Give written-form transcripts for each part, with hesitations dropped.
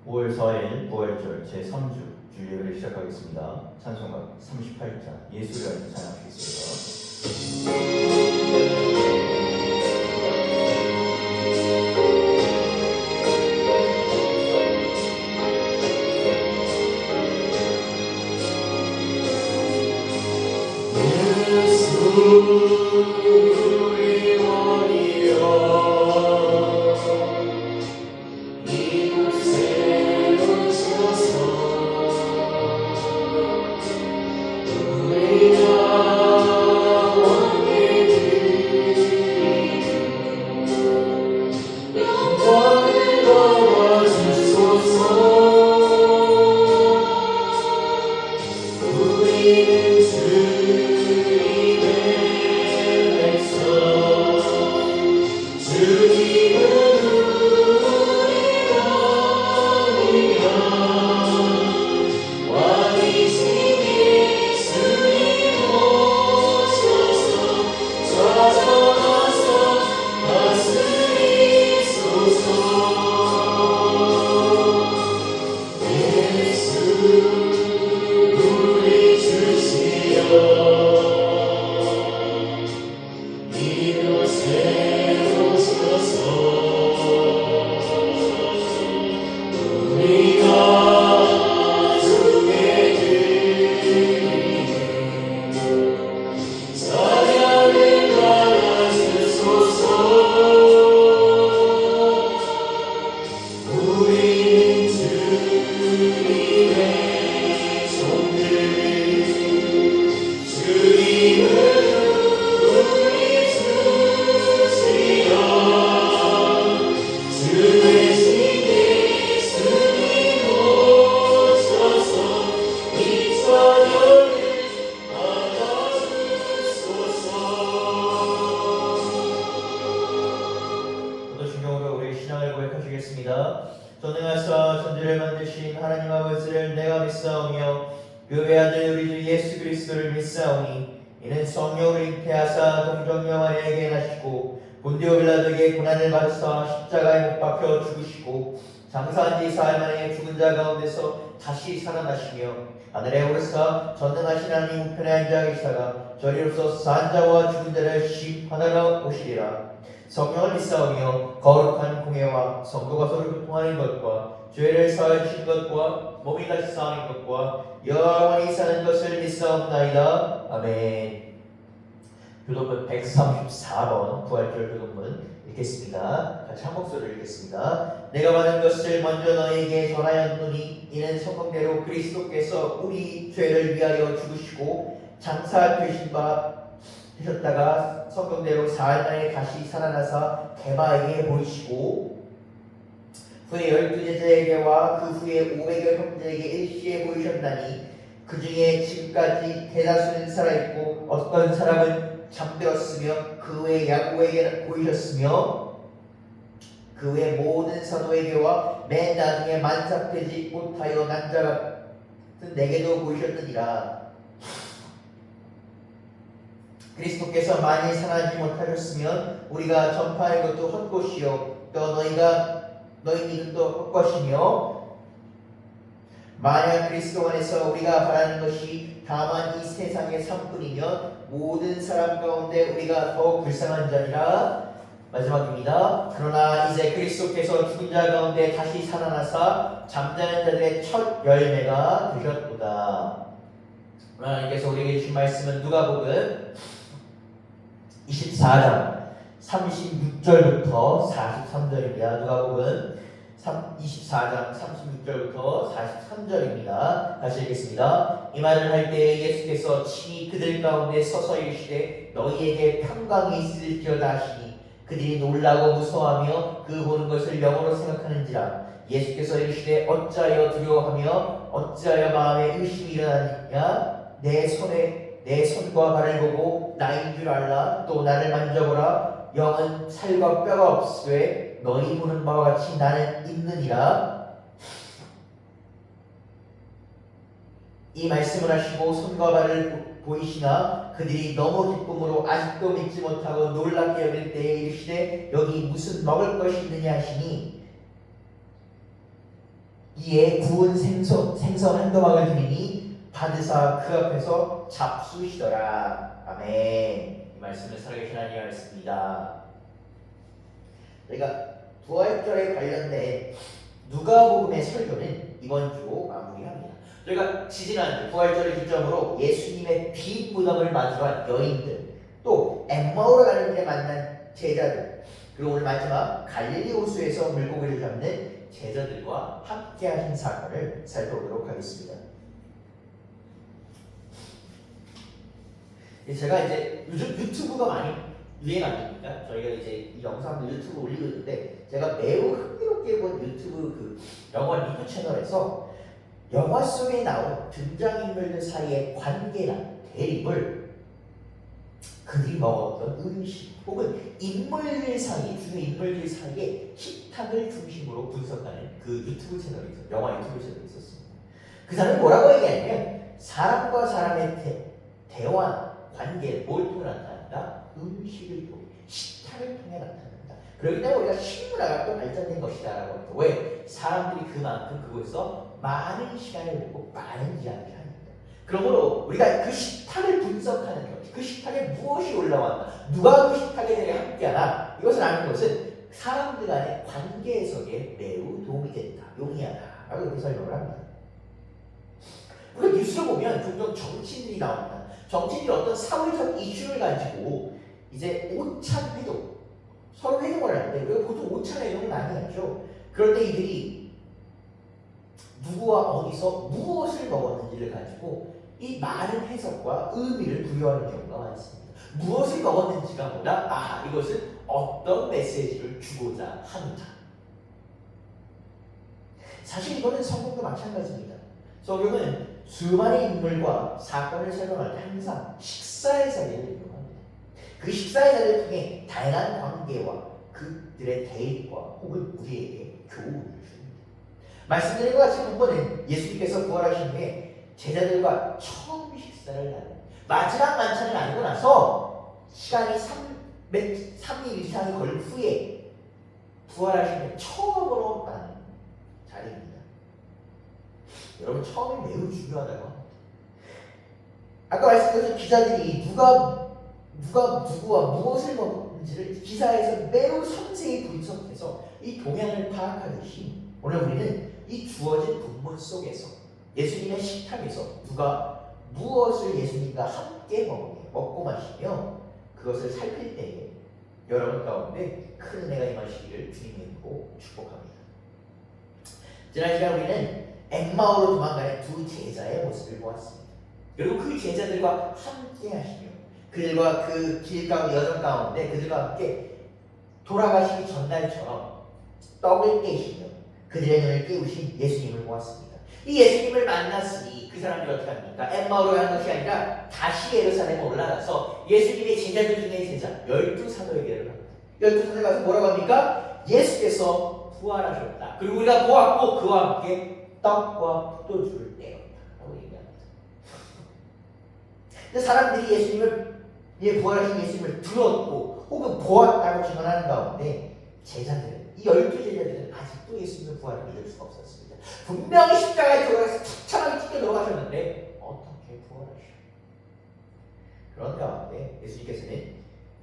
5월 4일 부활절 제3주 주일예배를 시작하겠습니다. 찬송가 38장 예수를 알고 찬양하시겠습니다. 전능하사 천지를 만드신 하나님 아버지를 내가 믿사오며 그 외아들 우리 주 예수 그리스도를 믿사오니 이는 성령을 잉태하사 동정녀 마리아에게 나시고 본디오 빌라도에게 고난을 받으사 십자가에 못 박혀 죽으시고 장사한 지 사흘 만에 죽은 자 가운데서 다시 살아나시며 하늘에 오르사 전능하신 하나님 우편에 앉아 계시다가 저리로서 산 자와 죽은 자를 심판하러 오시리라. 성령을 믿사오며 거룩한 공예와 성도가 서로 교통하는 것과 죄를 사하여 주신 것과 몸이 다시 사하는 것과 영원히 사는 것을 믿사옵나이다. 아멘. 교독문 134번 부활절 교독문 읽겠습니다. 같이 한 목소리를 읽겠습니다. 내가 받은 것을 먼저 너희에게 전하였노니 이는 성경대로 그리스도께서 우리 죄를 위하여 죽으시고 장사되신 바 되셨다가 성경대로 사흘 만에 다시 살아나사 대마에게 보이시고 후에 12제자에게와 그 후에 500여 형제에게 일시에 보이셨나니 그 중에 지금까지 대다수는 살아있고 어떤 사람은 잠들었으며 그 외에 야고에게 보이셨으며 그 외 모든 사도에게와 맨 나중에 만삭되지 못하여 난 자 같은 내게도 보이셨느니라. 그리스도께서 만일 살아나지 못하셨으면 우리가 전파하는 것도 헛것이요 또 너희 믿음도 헛것이며 만약 그리스도 안에서 우리가 바라는 것이 다만 이 세상의 삶뿐이면 모든 사람 가운데 우리가 더욱 불쌍한 자니라. 마지막입니다. 그러나 이제 그리스도께서 죽은 자 가운데 다시 살아나사 잠자는 자들의 첫 열매가 되셨도다. 하나님께서 우리에게 주신 말씀은 누가복음 24장 36절부터 43절입니다. 누가복음 24장 36절부터 43절입니다. 다시 읽겠습니다. 이 말을 할 때 예수께서 친히 그들 가운데 서서 이르시되 너희에게 평강이 있을지어다 하시니 그들이 놀라고 무서워하며 그 보는 것을 영어로 생각하는지라. 예수께서 이르시되 어찌하여 두려워하며 어찌하여 마음에 의심이 일어나느냐. 내 손과 발을 보고 나인 줄 알라. 또 나를 만져보라. 영은 살과 뼈가 없으되 너희 보는 바와 같이 나는 있느니라. 이 말씀을 하시고 손과 발을 보이시나 그들이 너무 기쁨으로 아직도 믿지 못하고 놀랍게 여길 때에 이르시되 여기 무슨 먹을 것이 있느냐 하시니 이에 구운 생선 한 조각을 드리니 받으사 그 앞에서 잡수시더라. 아멘. 이 말씀은 살아계신 하나님의 말씀입니다. 저희가 부활절에 관련된 누가복음의 설교는 이번 주로 마무리합니다. 저희가 지지난 부활절을 기점으로 예수님의 빈 무덤을 마주한 여인들, 또 엠마오로 가는 길에 만난 제자들, 그리고 오늘 마지막 갈릴리 호수에서 물고기를 잡는 제자들과 함께 하신 사건을 살펴보도록 하겠습니다. 제가 이제 요즘 유튜브가 많이 유행 아닙니까? 저희가 이제 이 영상도 유튜브 올리고 있는데, 제가 매우 흥미롭게 본 유튜브 그 영화 리뷰 채널에서 영화 속에 나온 등장인물들 사이의 관계나 대립을 그들이 먹었던 음식 혹은 인물들 사이, 주요 인물들 사이의 식탁을 중심으로 분석하는 그 유튜브 채널이 있어요. 영화 유튜브 채널이 있었습니다. 그 사람은 뭐라고 얘기하냐면, 사람과 사람의 대화, 관계를 뭘 통해 나타난다? 음식을 통해, 식탁을 통해 나타난다. 그렇기 때문에 우리가 식문화가 또 발전된 것이다 라고 합니다. 왜? 사람들이 그만큼 그곳에서 많은 시간을 보내고 많은 이야기를 합니다. 그러므로 우리가 그 식탁을 분석하는 것, 그 식탁에 무엇이 올라왔나, 누가 그 식탁에 대해 함께하나, 이것을 아는 것은 사람들 간의 관계 해석에 매우 도움이 된다, 용이하다 라고 이렇게 설명을 합니다. 우리가 뉴스를 보면 종종 정치인들이 나옵니다. 정치인들이 어떤 사회적 이슈를 가지고 이제 오찬 회동, 서로 회동을 하는데, 우리가 보통 오찬 회동을 많이 하죠. 그럴 때 이들이 누구와 어디서 무엇을 먹었는지를 가지고 이 많은 해석과 의미를 부여하는 경우가 많습니다. 무엇을 먹었는지가 뭐다? 이것은 어떤 메시지를 주고자 합니다. 사실 이거는 성경도 마찬가지입니다. 성경은 수많은 인물과 사건을 설명할 때 항상 식사의 자리를 이용합니다. 그 식사의 자리를 통해 다양한 관계와 그들의 대립과 혹은 우리에게 교훈을 줍니다. 말씀드린 것 같이 본문은 예수님께서 부활하신 후에 제자들과 처음 식사를 나누는, 마지막 만찬을 나누고 나서 시간이 3일 이상이 걸린 후에 부활하신 후에 처음으로 나누는 자리입니다. 여러분, 처음이 매우 중요하다고 합니다. 아까 말씀드린 기자들이 누가 누구와 무엇을 먹는지를 기사에서 매우 섬세히 분석해서 이 동향을 파악하듯이, 오늘 우리는 이 주어진 본문 속에서 예수님의 식탁에서 누가 무엇을 예수님과 함께 먹고 마시며 그것을 살필 때에 여러분 가운데 큰 은혜가 임하시기를 주님의 이름으로 축복합니다. 지난 시간 우리는 엠마오로 도망가는 두 제자의 모습을 보았습니다. 그리고 그 제자들과 함께 하시며 그들과 그 길 가운데, 여정 가운데 그들과 함께 돌아가시기 전날처럼 떡을 깨시며 그들의 눈을 깨우신 예수님을 보았습니다. 이 예수님을 만났으니 그 사람들이 어떻게 합니까? 엠마오로 가는 것이 아니라 다시 예루살렘에 올라가서 예수님의 제자들 중에 제자 12사도에게를 합니다. 12사도에 가서 뭐라고 합니까? 예수께서 부활하셨다. 그리고 우리가 보았고 그와 함께 떡과 포도주를 떼었다 라고 얘기합니다. 근데 사람들이 예수님을, 부활하신 예수님을 들었고 혹은 보았다고 증언하는 가운데 제자들은, 이 12제자들은 아직도 예수님의 부활을 믿을 수가 없었습니다. 분명히 십자가에 들어가서 처참하게 찢겨 들어가셨는데 어떻게 부활하셔? 그런 가운데 예수님께서는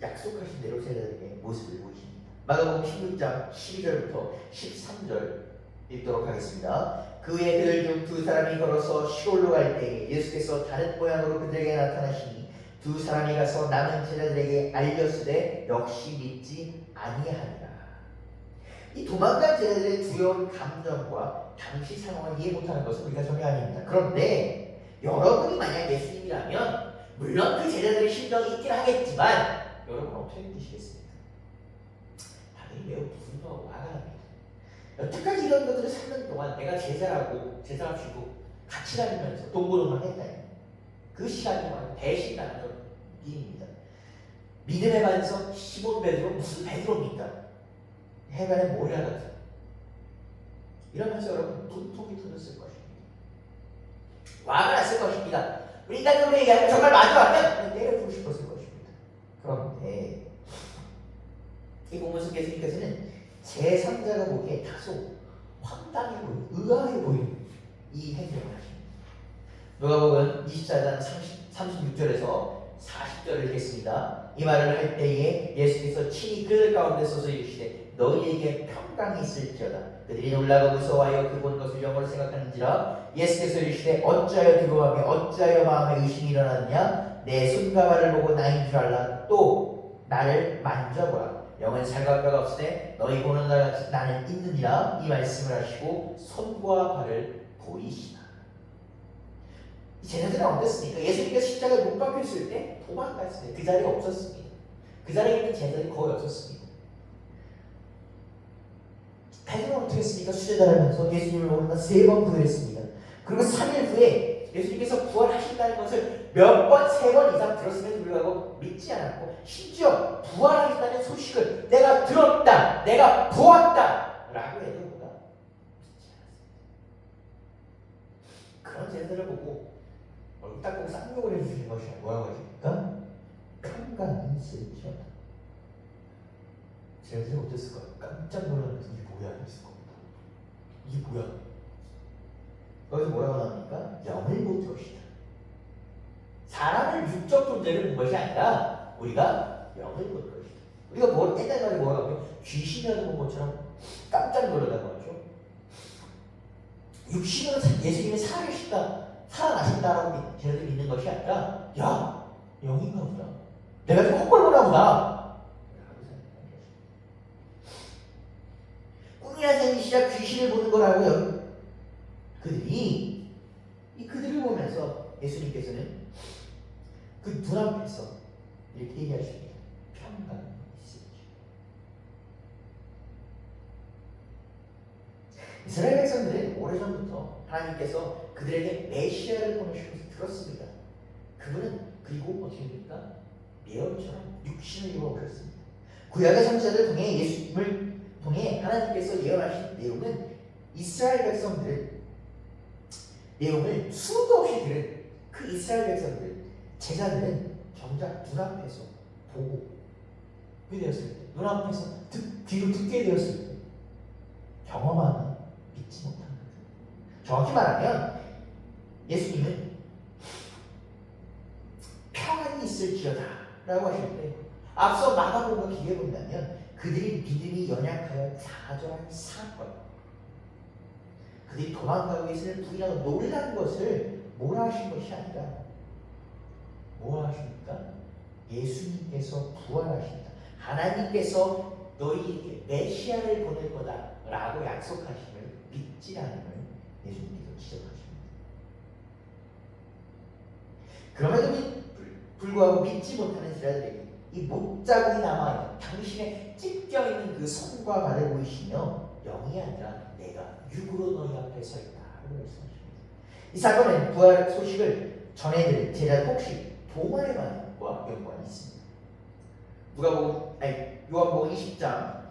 약속하신 대로 제자들에게 모습을 보이십니다. 마가복음 16장 12절부터 13절 읽도록 하겠습니다. 그 후에 그들 중 두 사람이 걸어서 시골로 갈 때에 예수께서 다른 모양으로 그들에게 나타나시니 두 사람이 가서 남은 제자들에게 알렸으되 역시 믿지 아니하니라. 이 도망간 제자들의 두려운 감정과 당시 상황을 이해 못하는 것은 우리가 전혀 아닙니다. 그런데 여러분이 만약 예수님이라면 물론 그 제자들의 심정이 있긴 하겠지만 여러분 어떻게 느끼시겠습니까? 당연히 매우 분노하고 화가 납니다. 여태까지 이런 것들을 3년 동안 내가 제자랍시고 같이 다니면서 동고동락 했다니, 그 시간 동안 배신당한 느낌입니다. 믿음의 반석 시몬 베드로, 무슨 베드로입니까? 해변에 모래같은, 이러면서 여러분 분통이 터졌을 것입니다. 화가 났을 것입니다. 우리 인간적으로 얘기하면 정말 마주하면 때려주고 싶었을 것입니다. 그런데 이 본문 속 예수님께서는 제3자가 보기에 다소 합당해 보이는, 의아해 보이는 이 행동을 하십니다. 누가복음 24장 36절에서 40절을 읽겠습니다. 이 말을 할 때에 예수께서 친히 그들 가운데 서서 이르시되 너희에게 평강이 있을지어다. 그들이 놀라고 무서워하여 그 본 것을 영어로 생각하는지라. 예수께서 이르시되 어찌하여 두려워하며 어찌하여 마음에 의심이 일어나느냐. 내 손과 발을 보고 나인 줄 알라. 또 나를 만져보라. 영은 살과 뼈가 없으되 너희 보는 날 같이 나는 있느니라. 이 말씀을 하시고 손과 발을 보이시나. 제자들은 어땠습니까? 예수님께서 십자가에 못 박혔을 때 도망갔어요. 그 자리가 없었습니다. 그 자리에 있는 제자들이 거의 없었습니다. 베드로는 어떻게 했습니까? 수제자라면서 예수님을 오늘날 3번 부인했습니다. 그리고 3일 후에 예수님께서 부활하신다는 것을 몇 번, 3번 이상 들었음에도 불구하고 믿지 않았고, 심지어 부활하신다는 소식을 내가 들었다, 내가 보았다 라고 해도 뭐가 믿지 않았습니다. 그런 제자들을 보고 얼굴 딱 보고 쌍욕을 해주시는 것이 뭐라고 하십니까? 평강이 있을지어다. 제자들이 어땠을까요? 깜짝 놀라면서 이게 뭐야 했을 겁니다. 이게 뭐야? 거기서 뭐라고 나옵니까? 영을 볼 것이다. 사람을 육적 존재를 본 것이 아니라 우리가 영을 볼 것이다. 우리가 뭐 옛날 말에 뭐라고 하면 귀신이라도 본 것처럼 깜짝 놀라다고 하죠. 육신으로 예수님이 살아나신다라고 제자들이 믿는 것이 아니라, 야, 영인가 보다. 내가 좀 헛걸보나 보다. 꿈이나 생시자 귀신을 보는 거라고요. 그들을 보면서 예수님께서는 그 눈앞에서 이렇게 얘기하십니다. 평강이 있을지. 이스라엘 백성들은 오래전부터 하나님께서 그들에게 메시아를 보내실 것을 들었습니다. 그분은 그리고 어떻게 됩니까? 예언처럼 육신을 입어 오셨습니다. 구약의 선지자들 통해 예수님을 통해 하나님께서 예언하신 내용은 이스라엘 백성들은 내용을 수도 없이 들은 그 이스라엘 백성들, 제자들은 정작 눈앞에서 보고 되었을 때, 눈앞에서 귀로 듣게 되었을 때 경험하나 믿지 못한 거죠. 정확히 말하면 예수님은 평안이 있을지어다 라고 하실 때, 앞서 마가복음을 기억해 본다면 그들이 믿음이 연약하여 좌절한 사건, 그들이 도망가고 있을 부인하고 놀란 것을 뭐라 하신 것이 아니라 뭐라 하십니까? 예수님께서 부활하신다. 하나님께서 너희에게 메시아를 보낼 거다 라고 약속하심을 믿지 않음을 예수님께서 지적하십니다. 그럼에도 불구하고 믿지 못하는 제자들에게 이 못자국이 남아있는 당신의 찢겨있는 그 손과 발을 보이시며 영이 아니라 내가 육으로 너희 앞에 서 있다고 말씀하십니다. 이 사건은 부활 소식을 전해드린 제자 혹시 도마의 말과 연관이 있습니다. 요한복음 20장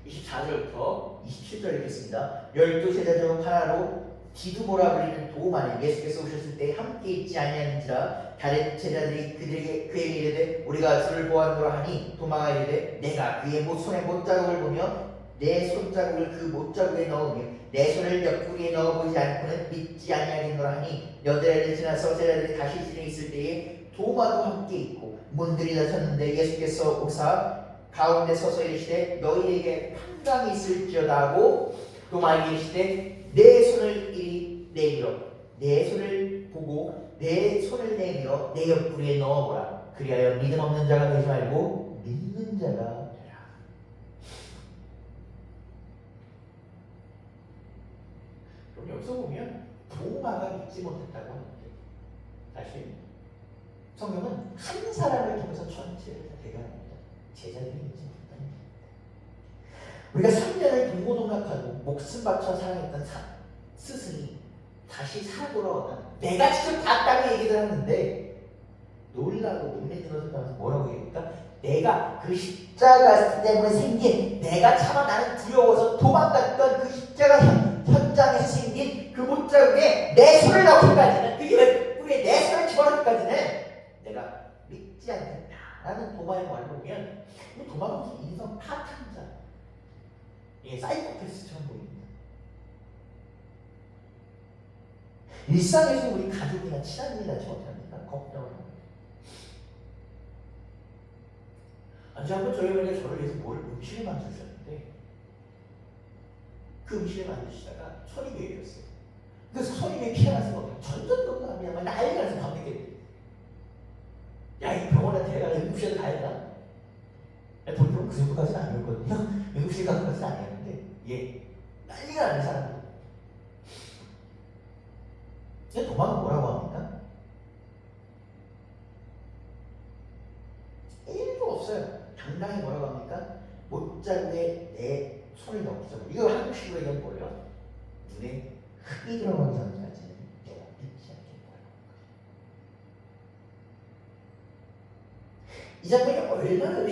24절부터 27절 읽겠습니다. 12제자 중 하나로 디두모라 불리는 도마는 예수께서 오셨을 때 함께 있지 아니하는지라. 다른 제자들이 그에게 이르되 우리가 주를 보았노라 하니 도마가 이르되 내가 그의 손에 못자국을 보며 내 손자국을 그 못자국에 넣으며 내 손을 옆구리에 넣어보지 않고는 믿지 아니하겠노라 하니 여드레를 지나서 제자들이 다시 진에 있을 때에 도마도 함께 있고 문들이 닫혔는데 예수께서 오사 가운데 서서 이르시되 너희에게 평강이 있을지어다 하고 도마에게 이르시되 내 손을 이리 내밀어 내 손을 보고 내 손을 내밀어 내 옆구리에 넣어보라. 그리하여 믿음 없는 자가 되지 말고 믿는 자가 되라. 그럼 여기서 보면 도마가 믿지 못했다고 하는데 사실 성경은 한 사람을 통해서 전체를 다 대변합니다. 제자들이 믿지 못했다는 겁니다. 우리가 3년을 동고동락하고 목숨 바쳐 사랑했던 스승이 다시 살아 돌아오면 내가 직접 봤다고 얘기를 하는데 놀라고 못 믿는 것을 따라서 뭐라고 얘기합니까? 내가 그 십자가 때문에 생긴 내가 차마 나는 두려워서 도망갔던 그 십자가 현장에서 생긴 그 못자국에 내 손을 넣기까지는 그게 뿌리에 내 손을 집어넣기까지는 내가 믿지 않는다라는 도마의 말을 보면 도마가 무슨 인성 파탄자, 사이코패스처럼 보입니다. 일상에서 우리 가족이나 친한 일이 나지 못합니까? 걱정을 합니다. 언제 한번 저희 어머니가 저를 위해서 음식을 만들어주셨는데 그 음식을 만드시다가 손이 베어졌어요. 그래서 손이 왜 피가 나서 뭐 전전동감이야 막 난리가 나서 밤늦게 야 이 병원에 데려가 응급실에 가야 되나? 보통 그 정도까지는 아니었거든요. 응급실 가서까지는 아니었는데 예 난리가 나는 사람들. 도망은 뭐라고 합니까? 1도 없어요. 당당히 뭐라고 합니까? 못자국에 내 손을 넣기죠. 이거 한국식으로 얘기하면 뭐예요? 눈에 흙이 들어가기 전까지는 내가 믿지 않겠다. 이 장면이 얼마나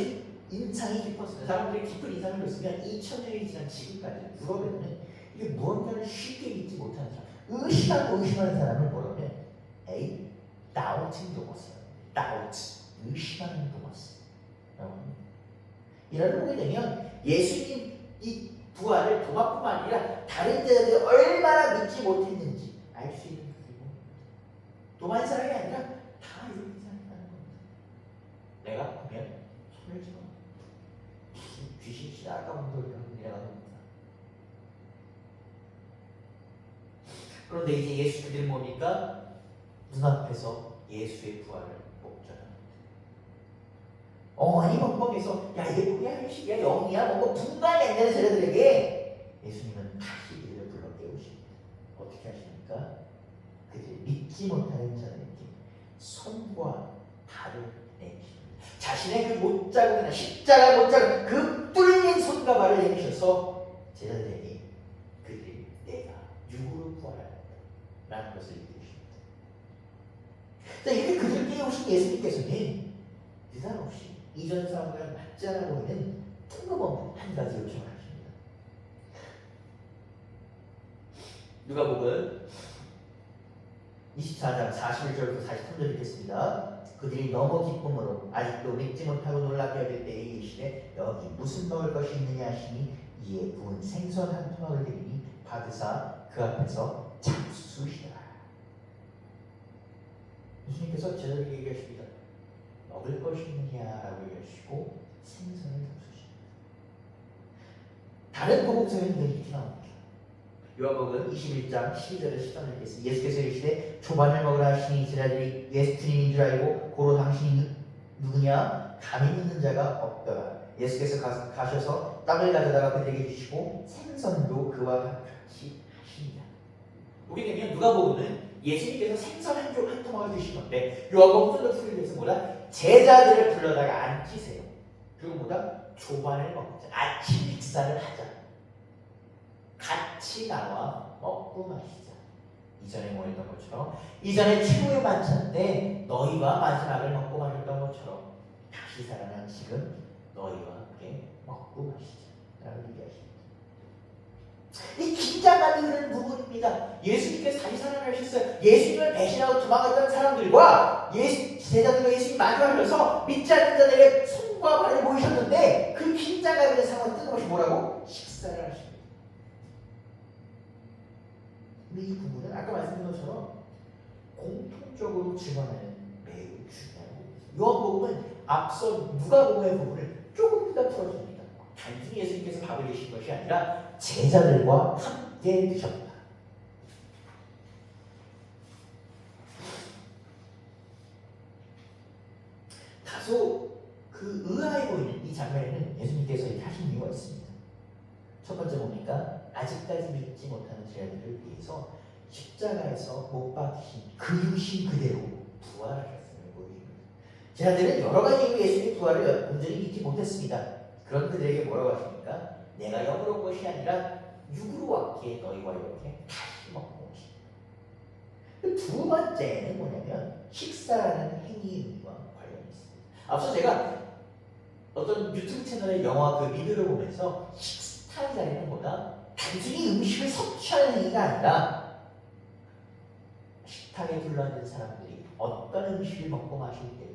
인상이 깊었어요. 사람들이 깊은 인상을 줬으면 2000년이 지난 지금까지 유럽에는 이게 무언가를 쉽게 믿지 못하는 사람, 의심하는 사람을 뭐라면 에이, doubting Thomas, doubt, 의심하는 토마스. 이라고 보게 되면 예수님 이 부활을 도마뿐만 아니라 다른 자들이 얼마나 믿지 못했는지 알 수 있는 그리고 도마의 사람이 아니라 다 이렇게 생각하는 겁니다. 내가 보면 손을 집어 무슨 귀신이 지나가는 소리가 내가 봅니다. 그런데 이제 예수들은 뭡니까? 눈앞에서 예수의 부활을 목전합니다. 어머니 멍멍해서 야 이게 뭐야 일식이야 영이야 뭔가 분간이 안 되는 제자들에게 예수님은 다시 이들을 불러 깨우십니다. 어떻게 하십니까? 그들 믿지 못하는 자들에게 손과 발을 내미십니다. 자신의 그 못자국이나 십자가 못자국 그 뚫린 손과 발을 내미셔서 제자들에게 그들 내가 육으로 부활하였다 라는 것을 얘기하십니다. 이렇게 그들 깨우신 예수님께서는 느닷없이 이전 사람과는 맞지 않아 보이는 뜬금없는 한 가지 요청을 하십니다. 누가복음 24장 41절부터 43절 읽겠습니다. 그들이 너무 기쁨으로 아직도 믿지 못하고 놀랍게 여길 때에 이르시되 여기 무슨 먹을 것이 있느냐 하시니 이에 구운 생선 한 토막을 드리니 받으사 그 앞에서 잡수시더라. 예수님께서 제자들에게 얘기하십니다. 먹을 것이 있느냐라고 얘기하시고 생선을 잡수십니다. 다른 복음서에는 이렇게 나옵니다. 요한복음 21장 12절에 13절 읽겠습니다. 예수께서 이르시되 초반을 먹으라 하시니 제자들이 예수님인 줄 알고 고로 당신이 누구냐 감히 묻는 자가 없더라. 예수께서 가셔서 떡을 가져다가 그들에게 주시고 생선도 그와 같이 하시니라. 보게 되면 누가복음은 예수님께서 생선 한 토막을 드신 건데 요한복음 좀더 풀이돼서 뭐라 제자들을 불러다가 앉히세요. 그리고 뭐다 조반을 먹자. 아침 식사를 하자. 같이 나와 먹고 마시자. 이전에 뭐 했던 것처럼 이전에 최후의 만찬 때 너희와 마지막을 먹고 마셨던 것처럼 다시 살아난 지금 너희와 함께 먹고 마시자 라고 얘기하십니다. 이 긴장감이 흐르는 부분입니다. 예수님께서 다시 살아나셨어요. 예수님을 배신하고 도망갔던 사람들과 제자들과 예수님 마주하셔서 믿지 않는 자들에게 손과 발을 보이셨는데 그 긴장감이 있는 상황을 뜬금없이 뭐라고? 식사를 하십니다. 이 부분은 아까 말씀드린 것처럼 공통적으로 증언하는 매우 중요한 부분입니다. 요한복음은 앞서 누가복음의 부분을 조금 더 풀어줍니다. 단순히 예수님께서 밥을 드신 것이 아니라 제자들과 함께 드셨다. 다소 그 의아해 보이는 이 장면에는 예수님께서 이렇게 하신 이유가 있습니다. 첫 번째 뭡니까? 아직까지 믿지 못하는 제자들을 위해서 십자가에서 못 박히신 그 육신 그대로 부활하셨음을 보여줍니다. 제자들은 여러 가지 이유로 예수님의 부활을 온전히 믿지 못했습니다. 그런 그들에게 뭐라고 하십니까? 내가 영으로 온 것이 아니라 육으로 왔기에 너희와 이렇게 다시 먹고 오십니다. 두 번째는 뭐냐면 식사라는 행위의 의미와 관련이 있습니다. 앞서 제가 어떤 유튜브 채널의 영화 그 리뷰를 보면서 식사의 자리는 뭐다? 단순히 음식을 섭취하는 행위가 아니라 식탁에 둘러앉은 사람들이 어떤 음식을 먹고 마실 때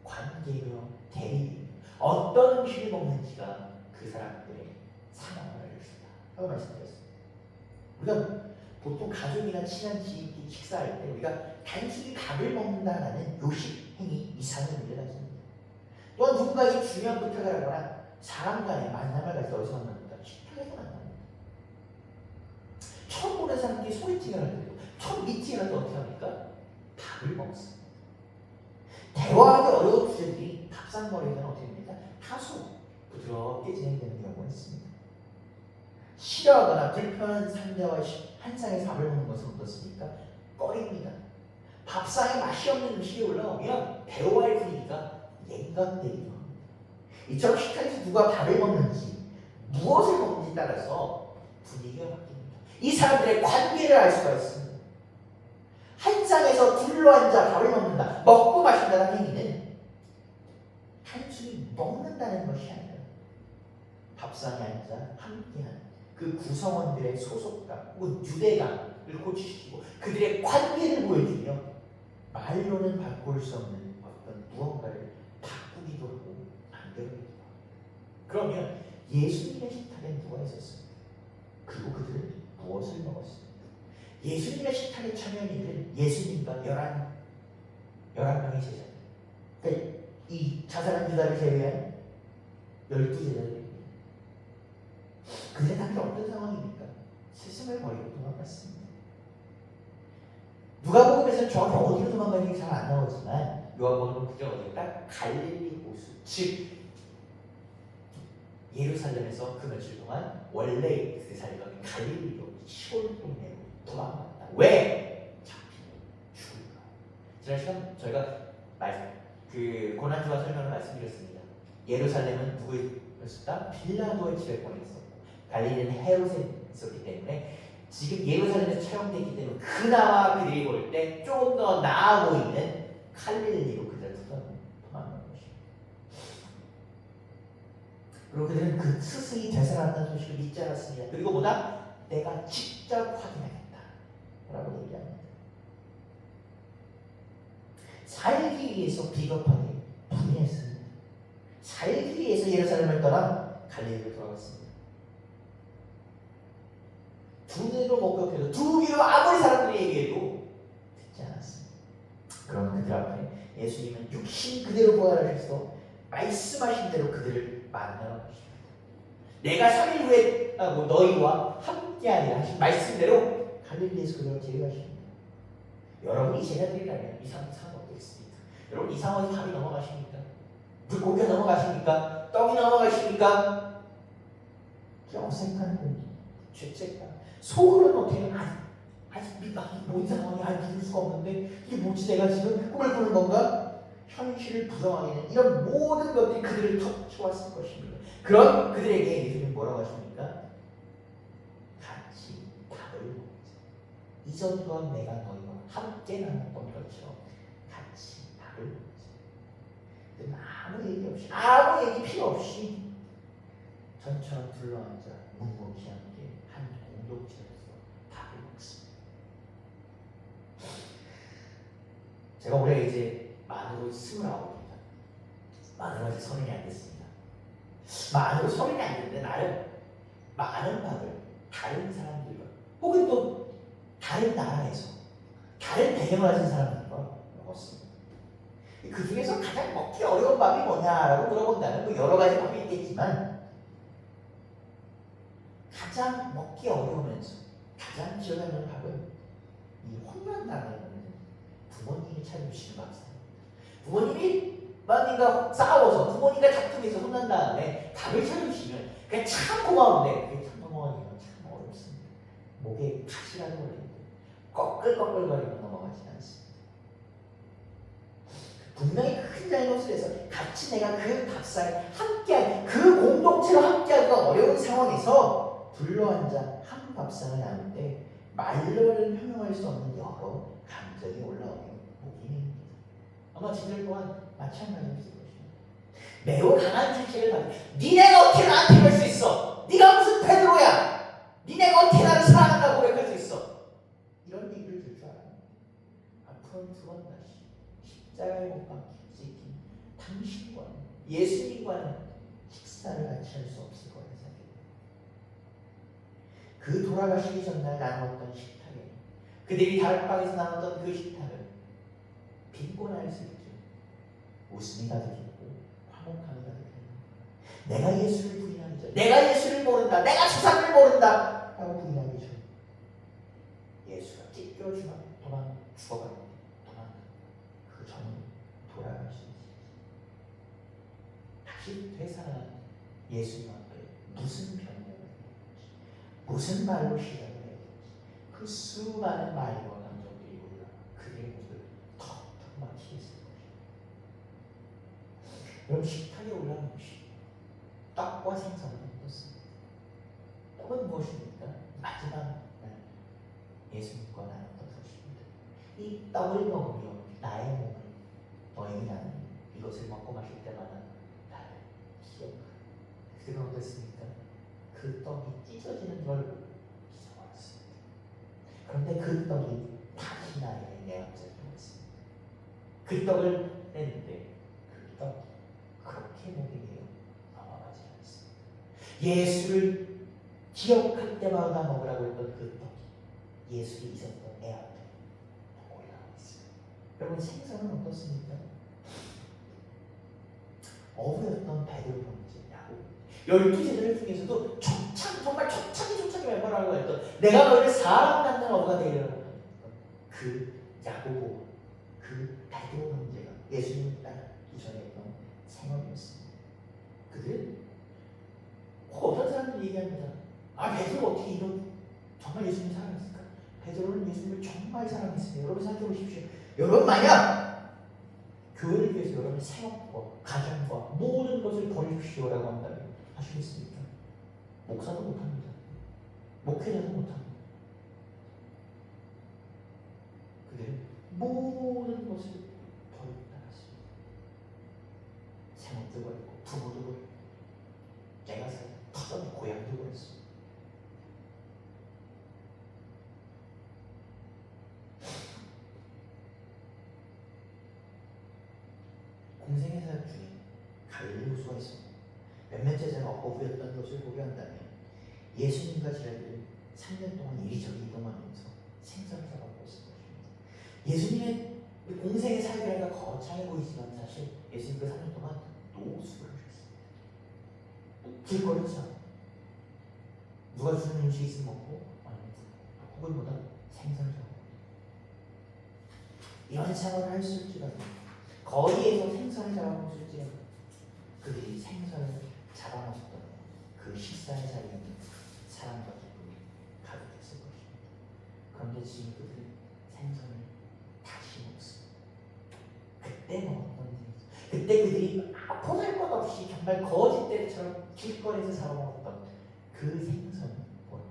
관계며 대립 어떤 음식을 먹는지가 그 사람들의 상황을 알려준다 하고 말씀드렸습니다. 우리가 보통 가족이나 친한 지인끼리 식사할 때 우리가 단순히 밥을 먹는다라는 요식 행위 이상의 문제가 있습니다. 또한 누군가에게 중요한 부탁을 하거나 사람 간의 만남을 가질 때 어디서 만납니까? 식탁에서 만납니다. 처음 보는 사람끼리 소개팅을 할 때도 처음 미팅을 할 때 어떻게 합니까? 밥을 먹습니다. 대화하기 어려운 주제들이 밥상머리에서는 어떻게 됩니까? 다소 부드럽게 진행되는 경우가 있습니다. 싫어하거나 불편한 상대와 한 상에서 밥을 먹는 것은 어떻습니까? 꺼립니다. 밥상에 맛이 없는 음식이 올라오면 대화의 분위기가 냉각되기도 합니다. 이처럼 식탁에서 누가 밥을 먹는지 무엇을 먹는지 따라서 분위기가 바뀝니다. 이 사람들의 관계를 알 수가 있습니다. 한 상에서 둘러앉아 밥을 먹는다, 먹고 마신다는 행위는 단순히 먹는다는 것이 아니라 밥상에 앉아 함께하는 그 구성원들의 소속감 혹은 유대감을 고취시키고 그들의 관계를 보여주며 말로는 바꿀 수 없는 어떤 무언가를 바꾸기도 하고 만들기도 하고. 그러면 예수님의 식탁에 누가 있었습니까? 그리고 그들은 무엇을 먹었습니까? 예수님의 식탁에 참여한 이들은 예수님과 11명의 제자, 그러니까 이 자살한 유다를 제외한 12제자들입니다. 그들의 당시 어떤 상황입니까? 스승을 버리고 도망갔습니다. 누가복음에서는 정확히 어디로 도망가는지 잘 안 나오지만 요한복음은 그저 어디일까? 갈릴리 호수, 즉 예루살렘에서 그 며칠 동안 원래 그 살던 갈릴리로 시골 동네로 도망갔다. 왜? 잡히면 죽을까. 지난 시간 저희가 그 고난주와 설명을 말씀드렸습니다. 예루살렘은 누구였었다? 빌라도의 지배권이 있었고 갈릴리는 헤롯에 있었기 때문에 지금 예루살렘에서 촬영되기 때문에 그나마 그들이 볼 때 좀 더 나아 보이는 갈릴리로 그들을 도망간 것입니다. 그리고 그들은 그 스승이 되살아난다는 소식을 믿지 않았습니다. 그리고 보다 내가 직접 확인하겠다 라고 얘기합니다. 살기 위해서 비겁하게 분해했습니다. 살기 위해서 예루살렘을 떠나 갈릴리로 돌아갔습니다. 두 눈으로 목격해도 두 귀로 아무리 사람들이 얘기해도 듣지 않았습니다. 그럼 그들 앞에 예수님은 육신 그대로 부활하셔서 말씀하신 대로 그들을 만나러 가십니다. 내가 3일 후에 너희와 함께하리라 하신 말씀대로 갈릴리에서 그들을 데려가십니다. 여러분이 제자들이라면 이 상황 어떻겠습니까? 여러분 이 상황에서 밥이 넘어가십니까? 물고기가 넘어가십니까? 떡이 넘어가십니까? 어색한 공기, 죄책감, 속으로는 어떻게 뭔 상황이 믿을 수가 없는데 이게 뭐지? 내가 지금 꿈을 꾸는 건가? 현실을 부정하기는 이런 모든 것들이 그들을 터치왔을 것입니다. 그런 그들에게 예수님이 뭐라고 하십니까? 같이 밥을 먹자. 이전과 내가 너희와 함께 나눴던 것처럼 같이 밥을 먹자. 아무 얘기 없이, 아무 얘기 필요 없이 전처럼 둘러앉아 묵묵히 함께 한 공동체로서 밥을 먹습니다. 제가 올해 이제 만으로 29입니다. 만으로 아직 30이 안 됐습니다. 만으로 30이 안 됐는데 나름 많은 밥을 다른 사람들과 혹은 또 다른 나라에서 다른 배경을 가진 사람들과 먹었습니다. 그 중에서 가장 먹기 어려운 밥이 뭐냐라고 물어본다면 뭐 여러 가지 밥이 있겠지만 가장 먹기 어려우면서 가장 기억에 남는 밥은 이 혼난다는 부모님이 차려주시는 밥입니다. 부모님이 마님과 싸워서 부모님과 다툼해서 혼난 다음에 밥을 차려주시면 그냥 참 고마운데 그게 참 넘어가기가 참 어렵습니다. 목에 가시라도 걸리는데 꺼끌꺼끌거리고 넘어가지 않습니다. 분명히 큰 잘못을 해서 같이 내가 그 밥상에 함께한 그 공동체로 함께하기가 어려운 상황에서 둘러앉아 한 밥상을 나누는데 말로는 형용할 수 없는 여러 감정이 올라오며 보기 힘듭니다. 아마 지들 또한 마찬가지일 것입니다. 매우 강한 질책을 받고 니네가 어떻게 나한테 이럴 수 있어? 네가 무슨 베드로야? 니네가 어떻게 나를 사랑한다고 고백할 수 있어? 이런 얘기를 들 줄 알아요. 앞으로는 두 번 다시 십자가에 못 박혀 찍힌 당신과는 예수님과는 식사를 같이 할 수 없을 거라는 생각입니다. 그 돌아가시기 전날 나누었던 식탁에 그들이 다락방에서 나눴던 그 식탁은 빈곤할 수 있죠. 웃음이 가득했고 화목함이 가득했고 내가 예수를 부인하기 전 내가 예수를 모른다 내가 세상을 모른다 라고 부인하기 전 예수가 찢겨 죽어가고 도망가 그 전에 돌아가시지 다시 되살아난 예수님 앞에 무슨 변명을 해야 되는지 무슨 말로 시작을 해야 되는지 그 수많은 말과 감정들이 올라 그들의 목을 턱턱 막히게 했을 것입니다. 여러분 식탁에 올라온 것이 떡과 생선을 얻었습니다. 떡은 무엇입니까? 마지막 날 예수님과 나눴던 것입니다. 이 떡을 먹으며 나의 몸을 너희는 나는 이것을 먹고 마실 때마다 나를 기억하라. 그들은 어땠습니까? 그 떡이 찢어지는 걸 기억하였습니다. 그런데 그 떡이 다시 나에게 내 앞에 들어왔습니다. 그 떡을 냈는데 그 떡이 그렇게 목에 매여 넘어가지 않습니다. 예수를 기억할 때마다 먹으라고 했던 그 떡이 예수를 있었던 내 앞에 올라가고 있습니다. 여러분 생선은 어떻습니까? 어부였던 베드로 형제 야곱 12제자들 중에서도 정말 초창기 멤버라고 했던 내가 너희를 사람 갖는 어부가 되리라고 했던 그 야고보 그 베드로 형제가 예수님을 따르기 전에 했던 생업이었습니다. 그들 어떤 사람들이 얘기합니다. 베드로 어떻게 이런 정말 예수님을 사랑했을까? 베드로는 예수님을 정말 사랑했어요. 여러분 생각해 보십시오. 여러분 만약 교회를 위해서 여러분의 생업과 가정과 모든 것을 버리십시오라고 한다면 하시겠습니까? 목사도 못합니다. 목회자도 못합니다. 그들은 모든 것을 버리고 나갔습니다. 생업도 버리고 부부도 버리고 내가 살던 고향도 버렸습니다. 공생의 사역 중에 갈릴리 호수가 있습니다. 몇몇 제자가 어부였던 것을 고려한다면 예수님과 제자들은 3년 동안 이리저리 이동하면서 생선을 잡아먹고 있을 것입니다. 예수님의 공생의 사역이라니까 거창해 보이지만 사실 예수님 그 3년 동안 노숙을 하셨습니다. 길거리죠. 누가 주는 음식 있으면 먹고 혹은 뭐다 생선을 잡아먹고 이런 생활을 할 수 있지라도 거리에서 생선을 잡아먹을지라도 그들이 생선을 잡아먹었던 그 식사의 자리에는 사람과 기쁨이 가득했을 것입니다. 그런데 지금 그들은 생선을 다시 먹습니다. 그때 먹었던 생선, 그때 그들이 보잘것없이 정말 거짓대처럼 길거리에서 잡아먹었던 그 생선은 뭐야?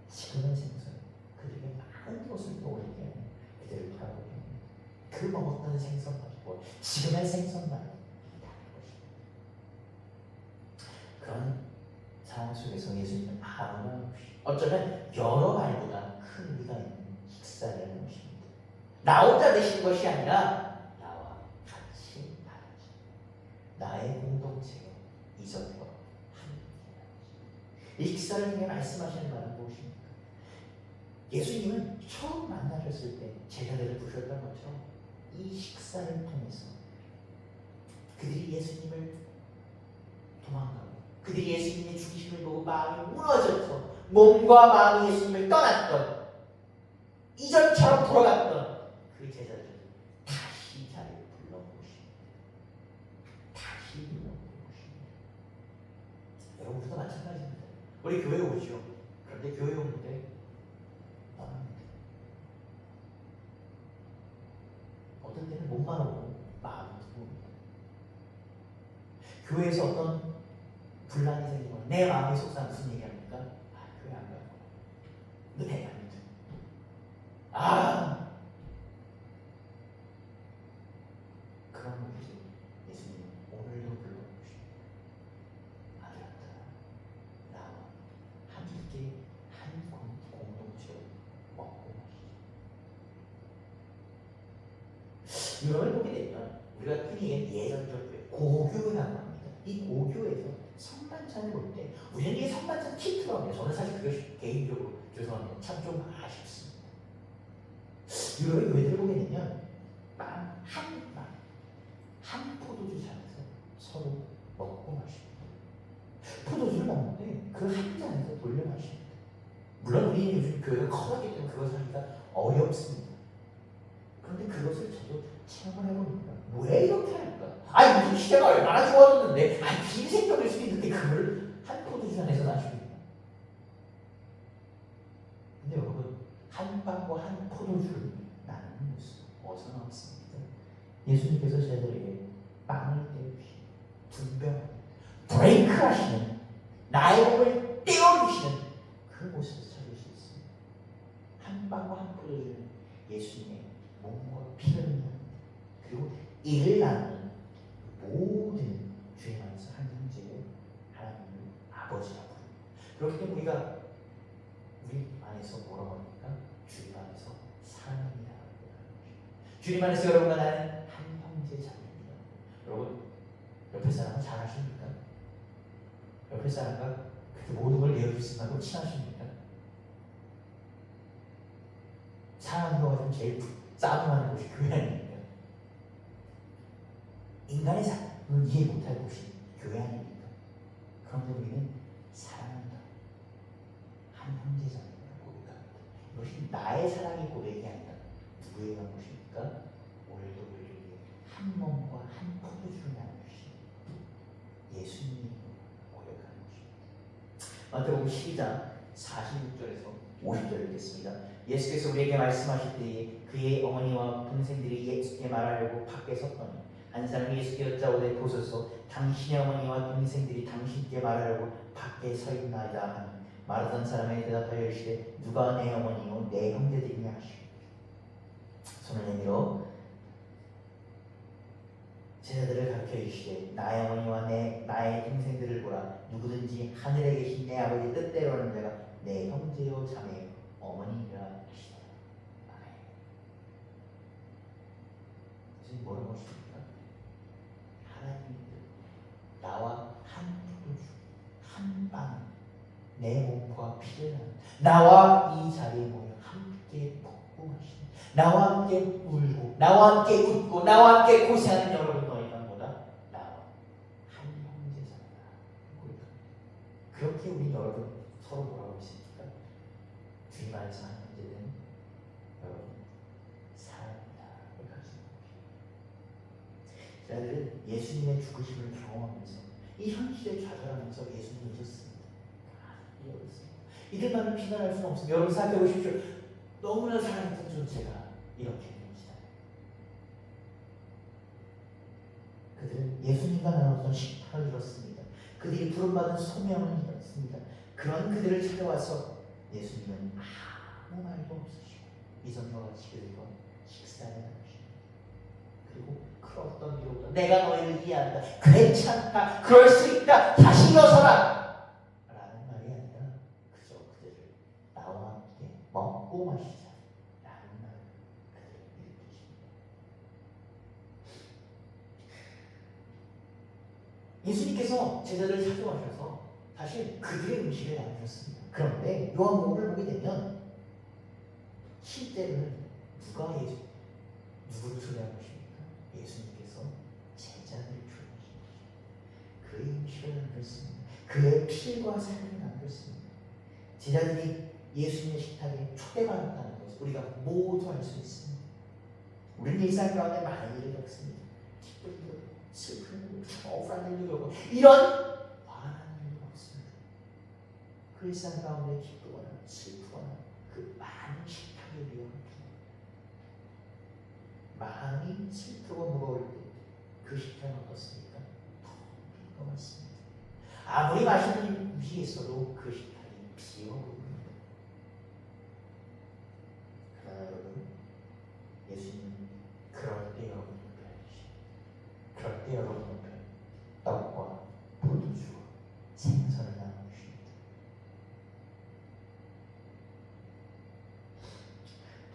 지금의 생선, 그들에게 많은 것을 떠올리게 하는 그들을 바라보게 합니다. 그 먹었던 생선만 지금의 생선만 다른 것입니다. 그런 상황 속에서 예수님은 아무나 없이 어쩌면 여러 말보다 큰 의미가 있는 식사를 하는 것입니다. 나 혼자 드시는 것이 아니라 나와 같이 나누지 나의 공동체가 이전과 함께 이 식사를 통해 말씀하시는 말은 무엇입니까? 예수님은 처음 만나셨을 때 제자들을 부르셨던 것처럼 이 식사를 통해서 그들이 예수님을 도망가고 그들이 예수님의 죽이심을 보고 마음이 무너져서 몸과 마음이 예수님을 떠났던 이전처럼 돌아갔던 그 제자들을 다시 자리에 불러보십니다. 다시 불러보십니다. 여러분도 마찬가지입니다. 우리 교회 오죠. 그런데 교회 오는데 떠납니다. 어떤 때는 몸만 오고 마음이 옵니다. 교회에서 어떤 분란이 생기면 내 마음이 속상 무슨 얘기합니까? 교회 안 가요. 은혜 안 돼. 그런 분들이 예수님 오늘도 불러보십니다. 아들아, 나와 함께 한 공동체로 먹고 마시자. 이걸 보게 되면 우리가 흔히 예전적 고교라고 합니다. 이 고교에서 선반찬을 볼 때 우리는 이게 선반찬 키트거든요. 저는 사실 그것이 개인적으로 죄송합니다. 참 좀 아쉽습니다. 이걸 왜 들고 계냐면 한 포도주 잔에서 서로 먹고 마십니다. 포도주를 먹는데 그 한 잔에서 돌려 마십니다. 물론 우리 요즘 교회가 커졌기 때문에 그것을 하기가 어렵습니다. 그런데 그것을 저도 체험을 해봅니다. 왜 이렇게 할까? 아니 무슨 시대가 얼마나 좋아졌는데 긴 생각일 수도 있는데 그걸 한 포도주 잔에서 마십니다. 근데 여러분 한 빵과 한 포도주를 나누는 모습 어디서 나왔습니까? 예수님께서 제자들에게 빵을 떼주시고 분별하는 브레이크 하시는 나의 몸을 떼어주시는 그 모습을 찾을 수 있습니다. 한 빵과 한 포도주는 예수님의 몸과 피를 흘리는 그리고 이를 나누는 모든 주님 안에서 한 형제를 하나님을 아버지라고 부릅니다. 그렇기 때문에 우리가 우리 안에서 뭐라고 합니까? 주님 안에서 사랑입니다. 주님 안에서 여러분과 나는 한 형제자매입니다. 여러분 옆에 사람은 잘 아십니까? 옆에 사람과 그렇게 모든 걸 내어줄 수 있다고 친하십니까? 사랑하는 거 가지고 제일 싸움하는 곳이 교회 아닙니까? 인간의 삶은 이해 못할 곳이 교회 아닙니까? 그런데 우리는 사랑한다. 한 형제자매라고 고백합니다. 이것이 나의 사랑의 고백이 아니라 누구의 것입니까? 오늘도 우리를 위해 한 몸과 한 포도주를 나누신 예수님이 고백하는 것입니다. 마태복음 12장 46절에서 50절을 읽겠습니다. 예수께서 우리에게 말씀하실 때에 그의 어머니와 동생들이 예수께 말하려고 밖에 섰더니 한 사람이 예수께 여짜오되 보소서 당신의 어머니와 동생들이 당신께 말하려고 밖에 서 있나이다 하니 말하던 사람에게 대답하여 이르시되 누가 내 어머니요 내 형제들이냐 하시고 손을 내밀어 제자들을 가르쳐 이르시되 나의 어머니와 나의 동생들을 보라. 누구든지 하늘에 계신 내 아버지 뜻대로 하는 자가 내 형제요 자매요 어머니이라 하시더라. 아멘. 지금 뭐라고 하십니까? 하나님이 나와 한 포도주 한 빵 내 몸과 피를 나눈 나와 이 자리에 모여 함께 먹고 마시는 나와 함께 울고 나와 함께 웃고 나와 함께 고생하는 여러분 너희가 뭐다? 나와 한 형제자매다. 그렇게 우리 여러분 서로 뭐라고 하십니까? 주님 안에서 한 형제는 여러분 사랑입니다. 저희들은 예수님의 죽으심을 경험하면서 이 현실에 좌절하면서 예수님을 잊었습니다. 이들만을 비난할 수는 없습니다. 여러분 생각해 보십시오. 너무나 사랑했던 존재가 이렇게 됩니다. 그들은 예수님과 나눴던 식탁을 잃었습니다. 그들이 부름받은 소명을 잃었습니다. 그런 그들을 찾아와서 예수님은 아무 말도 없으시고 이전과 같이 그들과 식사를 나누십니다. 그리고 그 어떤 이유보다 내가 너희를 이해한다. 괜찮다. 그럴 수 있다. 다시 일어서라. 먹고 마시자 라는 말을 그들에게 일으키십니다. 예수님께서 제자들을 찾아오셔서 사실 그들의 음식을 나누셨습니다. 그런데 요한복음을 보게 되면 실제로는 누구를 초대한 것입니까? 예수님께서 제자들을 초대하신 것입니다. 그의 음식을 나누셨습니다. 그의 피와 살을 나누셨습니다. 제자들이 예수님의 식탁에 초대받았다는 것을 우리가 모두 알 수 있습니다. 우리는 일상 가운데 많은 일을 겪습니다. 기쁜 일도 슬픈 일도 억울한 일도 겪고 이런 화난 일도 없습니다. 그 일상 가운데 기쁘거나 슬프거나 그 많은 식탁을 이용합니다. 마음이 슬프고 무거울 때 그 식탁은 어떻습니까? 텅 빈 것 같습니다. 아무리 맛있는 음식이 있어도 그 식탁이 비어 여러분, 예수님은 그럴 때 여러분 옆에 앉으십니다. 그럴 때 여러분 옆에 떡과 포도주와 생선을 나누십니다.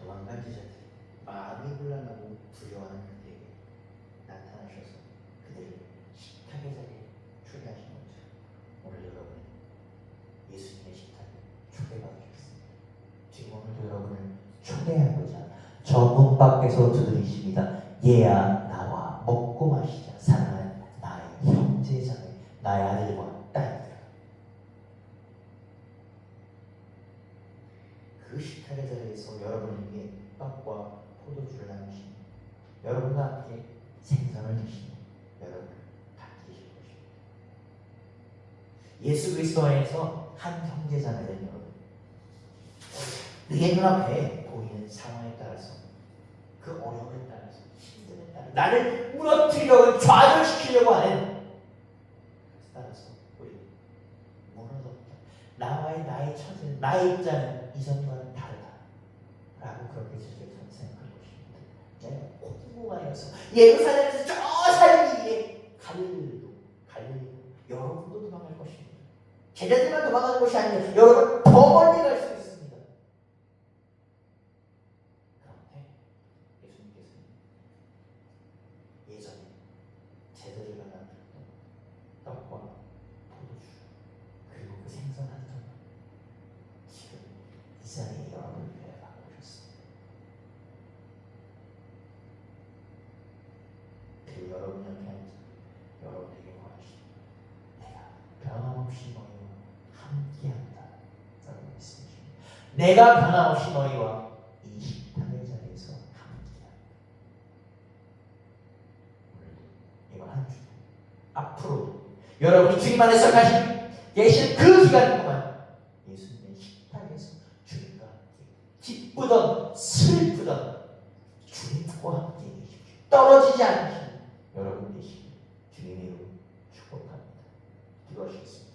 또 한 가지 자들 마음이 혼란하고 두려워하는 그들에게 나타나셔서 그들을 식탁의 자리에 초대하신 거죠. 초대하고자 저 문 밖에서 두드리십니다. 얘야 나와 먹고 마시자. 사랑하는 나의 형제자매, 나의 아들과 딸들아. 그 식탁의 자리에서 여러분에게 떡과 포도주를 나누시니 여러분과 함께 생선을 드시니 여러분을 받으실 것입니다. 예수 그리스도 안에서 한 형제자매된 여러분, 내 눈앞에 보이는 상황에 따라서, 그 어려움에 따라서, 힘듦에 따라서, 나를 무너뜨리려고 좌절시키려고 하는 것에 따라서 우리 무너졌다. 나와의 나의 처지는, 나의 입장은 이전과는 다르다라고 그렇게 저는 생각할 것입니다. 내가 공부하여서 예루살렘에서 저 살기 위해 갈릴리로 여러분도 도망갈 것입니다. 제자들만 도망가는 것이 아니라 여러분 더 멀리 갈 수 있습니다. 그런데 예수님께서는 예전에 제자들과 나누었던 떡과 포도주 그리고 그 생선 한 점 지금 이 자리에 여러분을 위해 바꾸셨습니다. 그리고 여러분 옆에 앉아 여러분에게 원하십니다. 내가 변함없이 너희와 함께한다 라고 말씀하십니다. 내가 변함없이 너희와 이 식탁의 자리에서 함께한다. 오늘도 이번 한 주 앞으로도 여러분이 주님 안에서 계신 그 기간 동안 예수님의 식탁에서 주님과 함께 기쁘던 슬프던 주님과 함께 계십시오. 떨어지지 않으시는 여러분 되시길 주님의 이름으로 축복합니다. 기도하시겠습니다.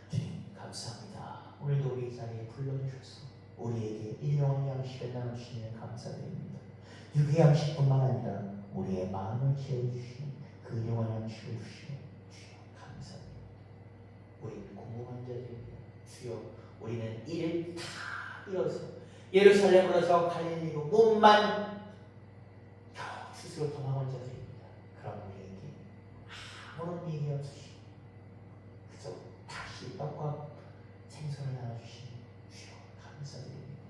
주님 감사합니다. 오늘도 우리 이 자리에 불러주셔서 우리에게 일용할 양식을 나누시면 감사드립니다. 육의 양식뿐만 아니라 우리의 마음을 채워주시는 그 일용할 양식을 주시며 주여 감사드립니다. 우리는 공허한 자들입니다. 주여 우리는 이를 다 잃어서 예루살렘으로 저 갈릴리로 몸만 겨우 스스로 도망온 자들입니다. 그럼 우리에게 아무런 일이 없으시고 그저 다시 떡과 생선을 나눠주시니 주여 감사드립니다.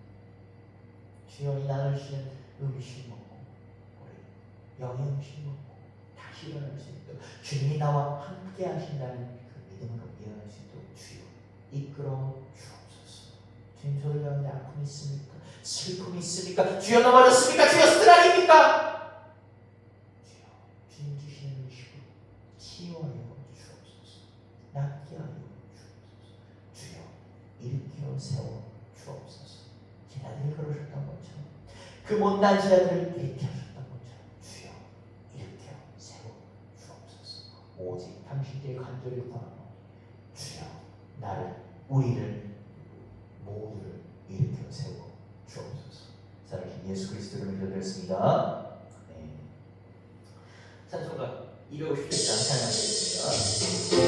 주여 이 나눠주시는 음식 먹고 우리 영의 음식 먹고 다시 일어날 수 있도록 주님이 나와 함께 하신다는 그 믿음으로 일어날 수 있도록 주여 이끌어 주옵소서. 주님 저들 가운데 아픔이 있습니까? 슬픔이 있습니까? 주여 넘어졌습니까? 주여 쓰라립니까? 주여 주님 주시는 음식으로 치유하여 주옵소서. 낫게 하여 주옵소서. 주여 일으켜 세워 주옵소서. 제자들이 그러셨던 것처럼 그 못난 제자들을 일으켜 하셨던 것처럼 주여 일으켜 세워 주옵소서. 오직 당신께 간절히 구하노니 주여 나를 우리를 모두를 일으켜 세워 주옵소서. 살아계신 예수 그리스도를 믿어드렸습니다. 네. 찬송가 257장 찬양하겠습니다.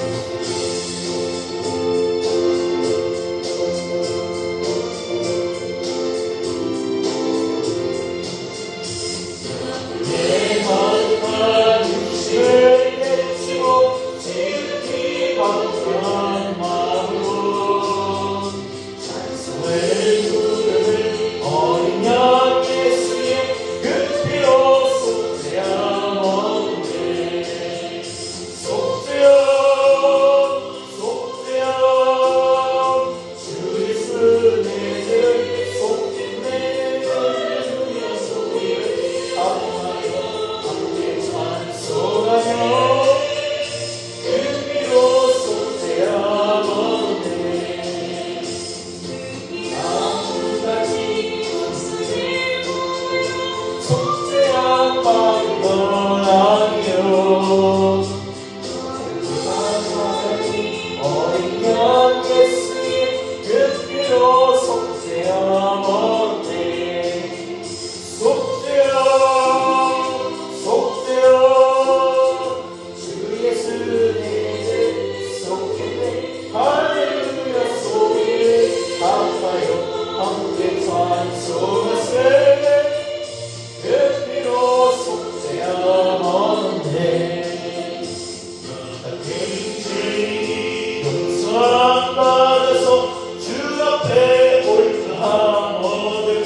용서받아서 주 앞에 올라오네.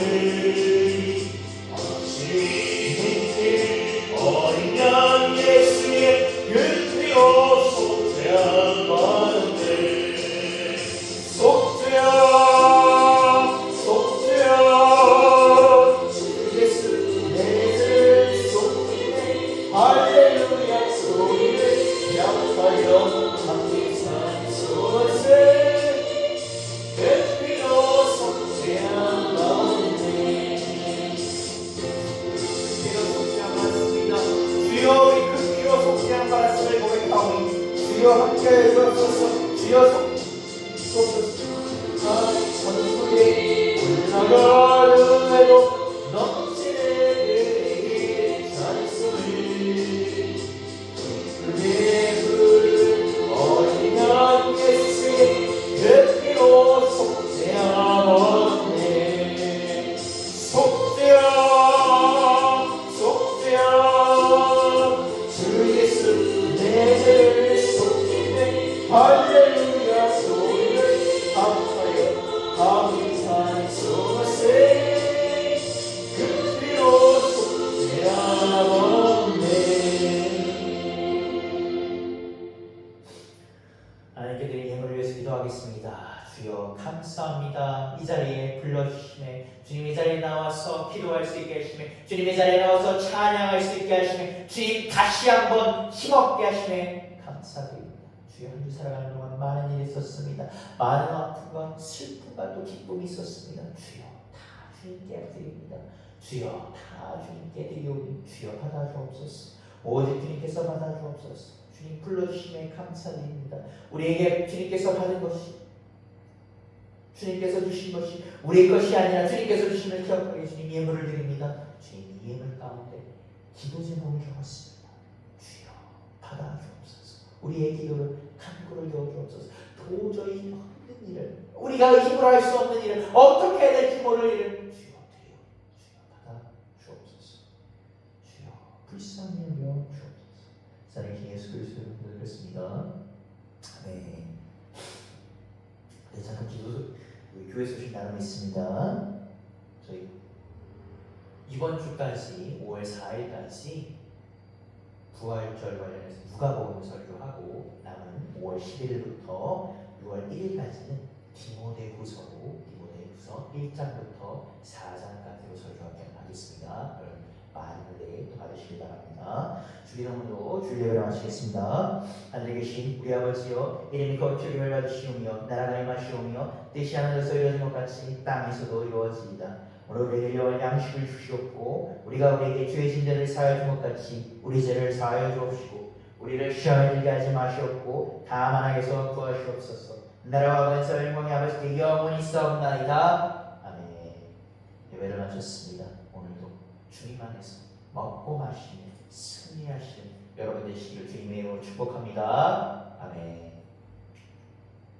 함께하여 주옵소서. 주여 속소서. 천국에 올라가는 해로 넘치는 그의 찬송을 그의 푸른 어린 양 예수의 그 피로 속죄하네. 속죄야 주 예수 내 죄를 속기네. 할렐루야 소리를 합하여 감사의 소맛에 그 피로 속죄하네. 하나님께 드린 예물을 위해서 기도하겠습니다. 주여 감사합니다. 이 자리에 불러주시네. 주님 이 자리에 나와서 기도할 수 있게 하시네. 주님 이 자리에 나와서 찬양할 수 있게 하시네. 주님 다시 한번 힘없게 하시네. 감사드립니다. 주여 한 주 살아가는 동안 많은 일이 있었습니다. 많은 아픔과 슬픔과 또 기쁨이 있었습니다. 주여 다 주님께 드립니다. 주여 다 주님께 드리오니 주여 받아주옵소서. 오직 주님께서 받아주옵소서. 주님 불러주심에 감사드립니다. 우리에게 주님께서 받은 것이 주님께서 주신 것이 우리의 것이 아니라 주님께서 주심을 기억하게 주님 예물을 드립니다. 주님 이 예물 가운데 기도 제목을 적었습니다. 주여 받아주옵소서. 우리의 기도를 간구를 여주옵소서. 도저히 힘든 일을 우리가 힘으로 할 수 없는 일을 어떻게 해야 될지 모를 일을 주여 드려 주여 받아주옵소서. 주여 불쌍히 여겨 주옵소서. 살아계신 예수 그리스도의 이름으로 드렸습니다. 네. 네, 잠깐 교회 소식 나누고 있습니다. 저희 이번 주까지 5월 4일까지 부활절 관련해서 누가복음 설교하고 남은 5월 11일부터 6월 1일까지는 디모데후서 1장부터 4장까지로 설교하겠습니다. 여러분 많은 은혜 또 받으시기 바랍니다. 주기도문으로 주일 예배를 마치겠습니다. 하늘에 계신 우리 아버지여, 이름이 거룩히 여겨주시오며 나라가 임하시오며 뜻이 하늘에서 이루어진 것 같이 땅에서도 이루어지이다. 오늘 우리에게 일용할 양식을 주시옵고 우리가 우리에게 죄의 진대를 사하여 준 것 같이 우리 죄를 사하여 주옵시고 우리를 시험에 들게 하지 마시옵고 다만 악에서 구하시옵소서. 나라와 권세와 영광이 아버지께 영원히 있사옵나이다. 아멘. 예배를 마쳤습니다. 오늘도 주님 안에서 먹고 마시는 승리하시는 여러분 되시기를 주님의 이름으로 축복합니다. 아멘.